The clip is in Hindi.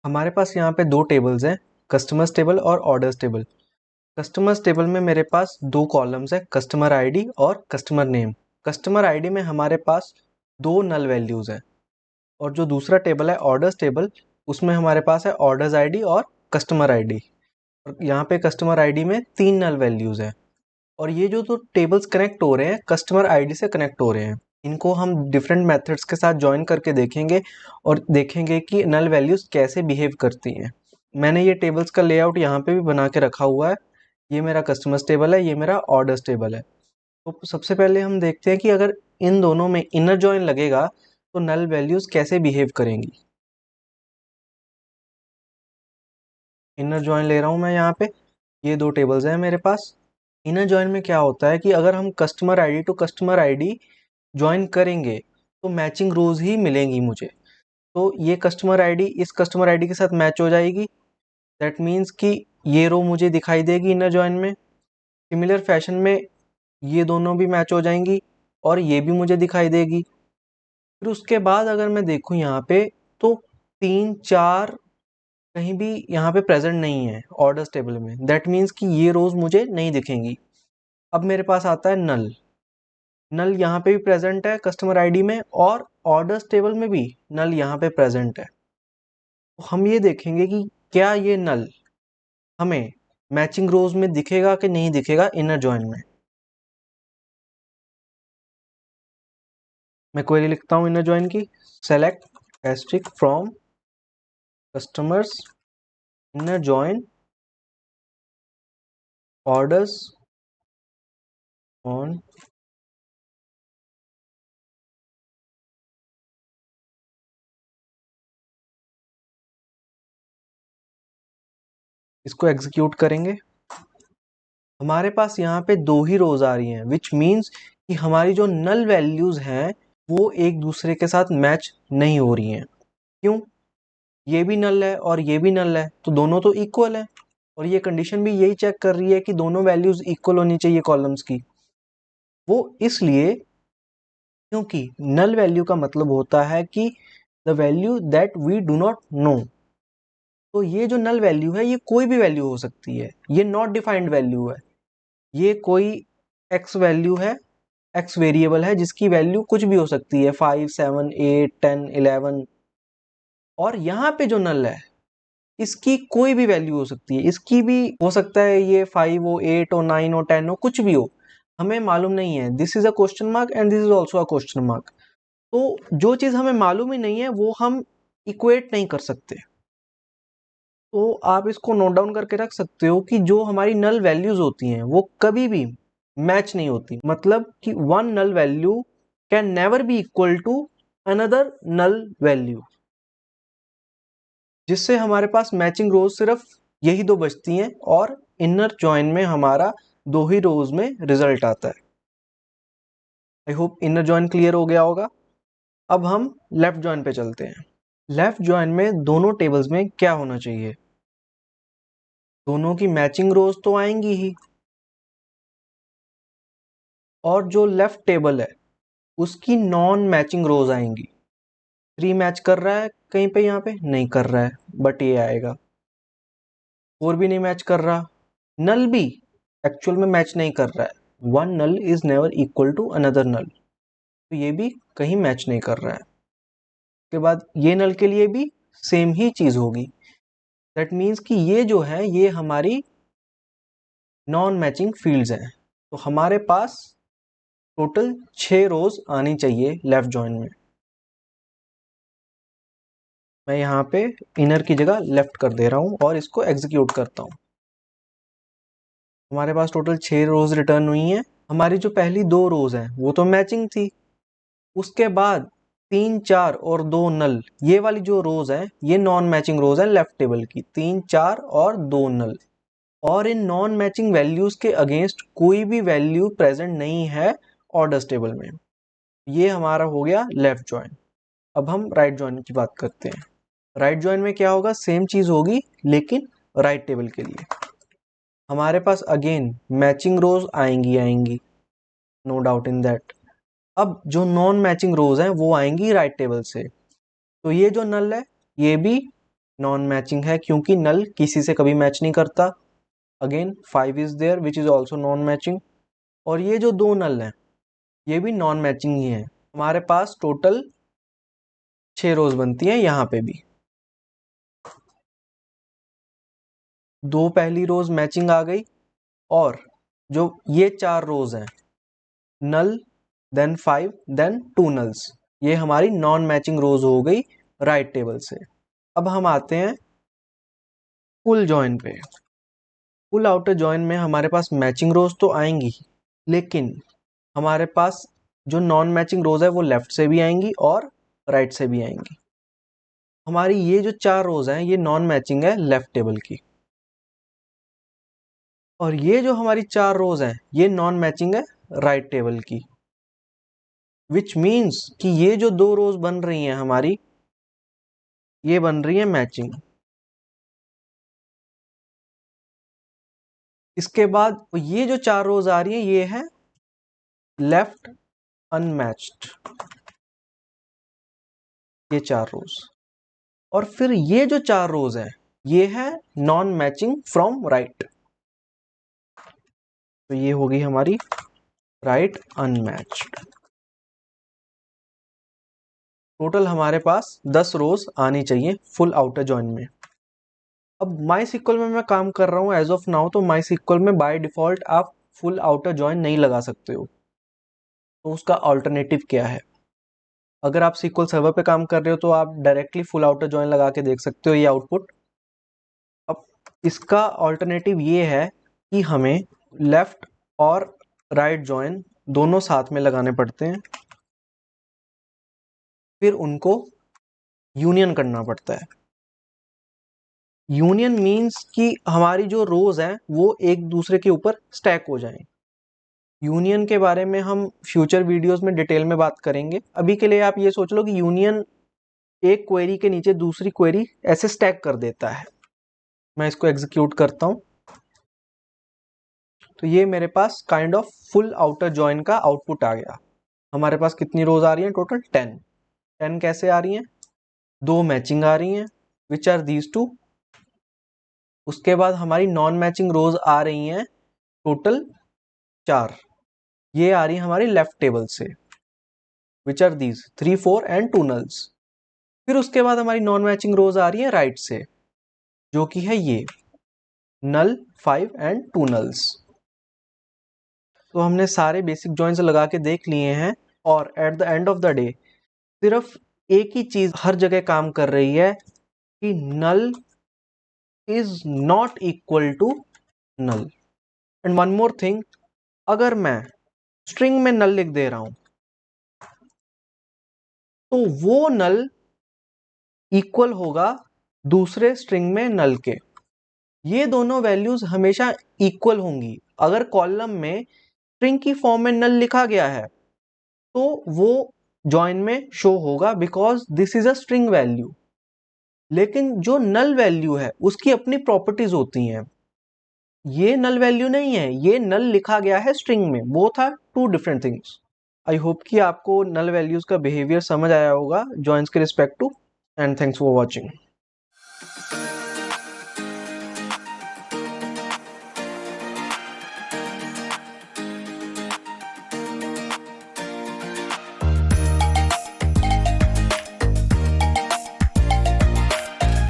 हमारे पास यहाँ पे दो टेबल्स हैं, कस्टमर्स टेबल और ऑर्डर्स टेबल। कस्टमर्स टेबल में मेरे पास दो कॉलम्स हैं, कस्टमर आईडी और कस्टमर नेम। कस्टमर आईडी में हमारे पास दो नल वैल्यूज हैं, और जो दूसरा टेबल है ऑर्डर्स टेबल, उसमें हमारे पास है ऑर्डर्स आईडी और कस्टमर आईडी। और यहाँ पे कस्टमर आईडी में तीन नल वैल्यूज हैं, और ये जो दो टेबल्स कनेक्ट हो रहे हैं कस्टमर आईडी से कनेक्ट हो रहे हैं। इनको हम डिफरेंट मेथड्स के साथ ज्वाइन करके देखेंगे और देखेंगे कि नल वैल्यूज कैसे बिहेव करती हैं। मैंने ये टेबल्स का लेआउट यहाँ पे भी बना के रखा हुआ है। ये मेरा कस्टमर्स टेबल है, ये मेरा ऑर्डर्स टेबल है। तो सबसे पहले हम देखते हैं कि अगर इन दोनों में इनर जॉइन लगेगा तो नल वैल्यूज कैसे बिहेव करेंगी। इनर जॉइन ले रहा हूँ मैं यहाँ पे, ये दो टेबल्स हैं मेरे पास। इनर जॉइन में क्या होता है कि अगर हम customer ID to customer ID join करेंगे तो मैचिंग रोज ही मिलेंगी मुझे। तो ये कस्टमर आईडी इस कस्टमर आईडी के साथ मैच हो जाएगी। दैट मीन्स कि ये रो मुझे दिखाई देगी इनर जॉइन में। सिमिलर फैशन में ये दोनों भी मैच हो जाएंगी और ये भी मुझे दिखाई देगी। फिर उसके बाद अगर मैं देखूं यहाँ पे तो 3 4 कहीं भी यहाँ पे प्रेजेंट नहीं है ऑर्डर्स टेबल में। दैट मीन्स कि ये रोज मुझे नहीं दिखेंगी। अब मेरे पास आता है नल। नल यहाँ पे भी प्रेजेंट है कस्टमर आईडी में, और ऑर्डर्स टेबल में भी नल यहाँ पे प्रेजेंट है। तो हम ये देखेंगे कि क्या ये नल हमें मैचिंग रोज में दिखेगा कि नहीं दिखेगा इनर जॉइन में। मैं क्वेरी लिखता हूँ इनर जॉइन की, select asterisk from customers inner join orders on इसको एग्जीक्यूट करेंगे। हमारे पास यहाँ पे दो ही रोज आ रही हैं, विच मीन्स कि हमारी जो नल वैल्यूज हैं वो एक दूसरे के साथ मैच नहीं हो रही हैं। क्यों? ये भी नल है और ये भी नल है, तो दोनों तो इक्वल है, और ये कंडीशन भी यही चेक कर रही है कि दोनों वैल्यूज इक्वल होनी चाहिए कॉलम्स की। वो इसलिए क्योंकि नल वैल्यू का मतलब होता है कि the value that we do not know. तो ये जो नल वैल्यू है ये कोई भी वैल्यू हो सकती है, ये नॉट डिफाइंड वैल्यू है। ये कोई एक्स वैल्यू है, एक्स वेरिएबल है जिसकी वैल्यू कुछ भी हो सकती है, 5 7 8 10 11। और यहाँ पे जो नल है इसकी कोई भी वैल्यू हो सकती है, इसकी भी हो सकता है ये 5 हो 8 हो 9 हो 10 हो, कुछ भी हो, हमें मालूम नहीं है। This is a question mark and this is also a question mark. तो जो चीज हमें मालूम ही नहीं है वो हम इक्वेट नहीं कर सकते। तो आप इसको नोट डाउन करके रख सकते हो कि जो हमारी नल वैल्यूज होती हैं वो कभी भी मैच नहीं होती। मतलब कि one null value can never be equal to another null value, जिससे हमारे पास मैचिंग रोज सिर्फ यही दो बचती हैं, और इनर जॉइन में हमारा दो ही रोज में रिजल्ट आता है। I hope inner join clear हो गया होगा। अब हम लेफ्ट जॉइन पे चलते हैं। लेफ्ट जॉइन में दोनों टेबल्स में क्या होना चाहिए? दोनों की मैचिंग रोज तो आएंगी ही, और जो लेफ्ट टेबल है उसकी नॉन मैचिंग रोज आएंगी। 3 मैच कर रहा है कहीं पे, यहाँ पे नहीं कर रहा है, बट ये आएगा। 4 भी नहीं मैच कर रहा, नल भी एक्चुअल में मैच नहीं कर रहा है। One null is never equal to another null, तो ये भी कहीं मैच नहीं कर रहा है। उसके बाद ये नल के लिए भी सेम ही चीज होगी। दैट मीन्स कि ये जो है ये हमारी नॉन मैचिंग फील्ड्स हैं। तो हमारे पास टोटल 6 रोज आनी चाहिए लेफ्ट जॉइन में। मैं यहाँ पे इनर की जगह लेफ्ट कर दे रहा हूँ और इसको एग्जीक्यूट करता हूँ। हमारे पास टोटल 6 रोज रिटर्न हुई हैं। हमारी जो पहली दो रोज हैं वो तो मैचिंग थी। उसके बाद 3 4 और 2 नल, ये वाली जो रोज है ये नॉन मैचिंग रोज है लेफ्ट टेबल की, 3 4 और 2 नल। और इन नॉन मैचिंग वैल्यूज के अगेंस्ट कोई भी वैल्यू प्रेजेंट नहीं है ऑर्डर्स टेबल में। ये हमारा हो गया लेफ्ट जॉइन। अब हम राइट जॉइन की बात करते हैं। राइट जॉइन में क्या होगा? सेम चीज होगी लेकिन राइट टेबल के लिए। हमारे पास अगेन मैचिंग रोज आएंगी, नो डाउट इन दैट। अब जो नॉन मैचिंग रोज हैं वो आएंगी राइट टेबल से। तो ये जो नल है ये भी नॉन मैचिंग है क्योंकि नल किसी से कभी मैच नहीं करता। Again 5 is there which is also non matching. और ये जो 2 नल हैं ये भी नॉन मैचिंग ही है। हमारे पास टोटल 6 रोज बनती हैं यहाँ पे भी। 2 पहली रोज मैचिंग आ गई और जो ये 4 रोज हैं नल देन 5 देन 2 नल्स, ये हमारी नॉन मैचिंग रोज हो गई राइट टेबल से। अब हम आते हैं फुल जॉइन पे। फुल आउटर जॉइन में हमारे पास मैचिंग रोज तो आएंगी लेकिन हमारे पास जो नॉन मैचिंग रोज है वो लेफ्ट से भी आएंगी और राइट से भी आएंगी। हमारी ये जो 4 रोज हैं ये नॉन मैचिंग है लेफ्ट टेबल की और ये जो हमारी 4 रोज हैं ये नॉन मैचिंग है राइट टेबल की। विच मीन्स कि ये जो 2 रोज बन रही हैं हमारी ये बन रही है मैचिंग। इसके बाद ये जो 4 रोज आ रही हैं ये है लेफ्ट अनमैच्ड, ये 4 रोज। और फिर ये जो 4 रोज हैं ये है नॉन मैचिंग फ्रॉम राइट, तो ये होगी हमारी राइट अनमैच्ड। टोटल हमारे पास 10 रोज आनी चाहिए फुल आउटर जॉइन में। अब MySQL में मैं काम कर रहा हूँ एज ऑफ नाउ, तो MySQL में बाय डिफॉल्ट आप फुल आउटर जॉइन नहीं लगा सकते हो, तो उसका ऑल्टरनेटिव क्या है। अगर आप SQL सर्वर पे काम कर रहे हो तो आप डायरेक्टली फुल आउटर जॉइन लगा के देख सकते हो ये आउटपुट। अब इसका ऑल्टरनेटिव ये है कि हमें लेफ्ट और राइट जॉइन दोनों साथ में लगाने पड़ते हैं, फिर उनको यूनियन करना पड़ता है। यूनियन मीन्स कि हमारी जो रोज हैं वो एक दूसरे के ऊपर स्टैक हो जाएं। यूनियन के बारे में हम फ्यूचर वीडियोस में डिटेल में बात करेंगे। अभी के लिए आप ये सोच लो कि यूनियन एक क्वेरी के नीचे दूसरी क्वेरी ऐसे स्टैक कर देता है। मैं इसको एग्जीक्यूट करता हूं तो ये मेरे पास kind of full outer join का आउटपुट आ गया। हमारे पास कितनी रोज आ रही हैं टोटल 10 कैसे आ रही हैं, 2 मैचिंग आ रही हैं विच आर दीज 2। उसके बाद हमारी नॉन मैचिंग रोज आ रही हैं टोटल 4, ये आ रही है हमारी लेफ्ट टेबल से which are these 3 4 and 2 nulls. फिर उसके बाद हमारी नॉन मैचिंग रोज आ रही है राइट से जो कि है ये नल 5 एंड 2 नल्स। तो हमने सारे बेसिक जॉइंट्स लगा के देख लिए हैं और at the end of the day सिर्फ एक ही चीज हर जगह काम कर रही है कि null is not equal to null. And one more thing, अगर मैं स्ट्रिंग में नल लिख दे रहा हूं तो वो नल इक्वल होगा दूसरे स्ट्रिंग में नल के। ये दोनों वैल्यूज हमेशा इक्वल होंगी। अगर कॉलम में स्ट्रिंग की फॉर्म में नल लिखा गया है तो वो जॉइन में शो होगा because this is a string value. लेकिन जो नल वैल्यू है उसकी अपनी प्रॉपर्टीज होती हैं, ये नल वैल्यू नहीं है, ये नल लिखा गया है स्ट्रिंग में। Both are 2 different things. I hope कि आपको नल वैल्यूज का बिहेवियर समझ आया होगा जॉइंस के respect to. And thanks for watching.